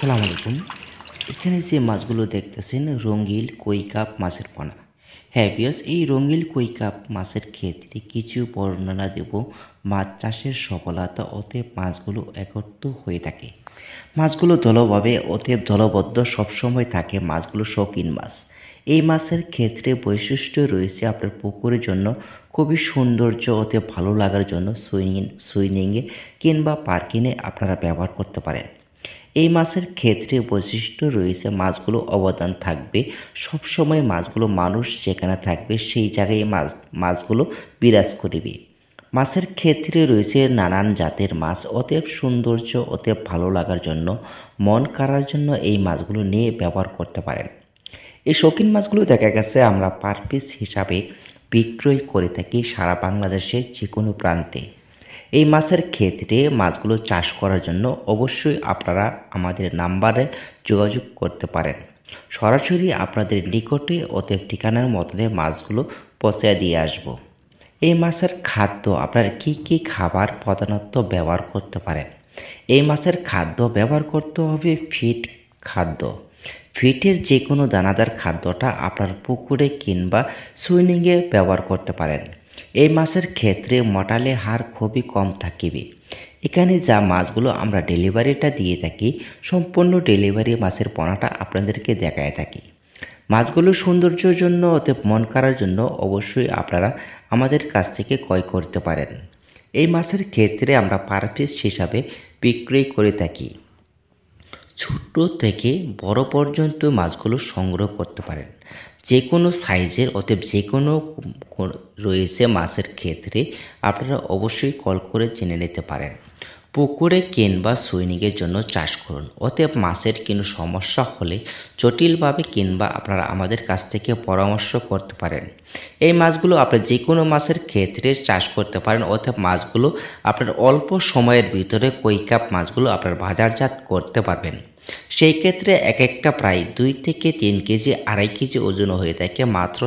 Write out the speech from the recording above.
আসসালামু আলাইকুম। এখানে যে মাছগুলো দেখতেছেন রঙিল কই কাপ মাছের পোনা। হ্যাঁ ভিউয়ার্স, এই রঙিল কই কাপ মাছের ক্ষেত্রে কিছু বর্ণনা দেব মাছ চাষের সফলতা, অতএব মাছগুলো একত্র হয়ে থাকে। মাছগুলো দলভাবে অতএব দলবদ্ধ সবসময় থাকে। মাছগুলো শৌখিন মাছ। এই মাছের ক্ষেত্রে বৈশিষ্ট্য রয়েছে আপনার পুকুরের জন্য খুবই সৌন্দর্য, অতএব ভালো লাগার জন্য সুইমিংয়ে কিংবা পার্কিংয়ে আপনারা ব্যবহার করতে পারেন। এই মাছের ক্ষেত্রে বৈশিষ্ট্য রয়েছে মাছগুলো অবদান থাকবে সবসময়। মাছগুলো মানুষ যেখানে থাকবে সেই জায়গায় মাছগুলো বিরাজ করিবে। মাছের ক্ষেত্রে রয়েছে নানান জাতের মাছ, অতএব সৌন্দর্য, অতএব ভালো লাগার জন্য, মন কাড়ার জন্য এই মাছগুলো নিয়ে ব্যবহার করতে পারেন। এই শৌখিন মাছগুলো দেখা গেছে আমরা পার পিস হিসাবে বিক্রয় করে থাকি সারা বাংলাদেশের যে কোনো প্রান্তে। এই মাছের ক্ষেত্রে মাছগুলো চাষ করার জন্য অবশ্যই আপনারা আমাদের নাম্বারে যোগাযোগ করতে পারেন। সরাসরি আপনাদের নিকটে অতএব ঠিকানার মতনে মাছগুলো পৌঁছে দিয়ে আসব। এই মাছের খাদ্য আপনারা কী খাবার প্রধানত ব্যবহার করতে পারেন। এই মাছের খাদ্য ব্যবহার করতে হবে ফিড খাদ্য। ফিটের যে কোনো দানাদার খাদ্যটা আপনার পুকুরে কিংবা সুইমিংয়ে ব্যবহার করতে পারেন। এই মাছের ক্ষেত্রে মর্টালিটি হার খুবই কম থাকিবে। এখানে যা মাছগুলো আমরা ডেলিভারিটা দিয়ে থাকি, সম্পূর্ণ ডেলিভারি মাছের পোনাটা আপনাদেরকে দেখায় থাকি। মাছগুলোর সৌন্দর্যের জন্য, অতএব মন কাড়ার জন্য অবশ্যই আপনারা আমাদের কাছ থেকে ক্রয় করতে পারেন। এই মাছের ক্ষেত্রে আমরা পার পিস হিসাবে বিক্রয় করে থাকি। ছোট থেকে বড় পর্যন্ত মাছগুলো সংগ্রহ করতে পারেন, যে কোনো সাইজের, অতএব যে কোনো রয়েছে মাছের ক্ষেত্রে আপনারা অবশ্যই কল করে জেনে নিতে পারেন। পুকুরে কিংবা সুইমিংয়ের জন্য চাষ করুন, অতএব মাছের কোনো সমস্যা হলে জটিলভাবে কিংবা আপনারা আমাদের কাছ থেকে পরামর্শ করতে পারেন। এই মাছগুলো আপনার যে কোনো মাছের ক্ষেত্রে চাষ করতে পারেন, অতএব মাছগুলো আপনার অল্প সময়ের ভিতরে কই কাপ মাছগুলো আপনার বাজারজাত করতে পারবেন। সেই ক্ষেত্রে এক একটা প্রায় 2 থেকে 3 কেজি 2.5 কেজি ওজন হয়ে থাকে মাত্র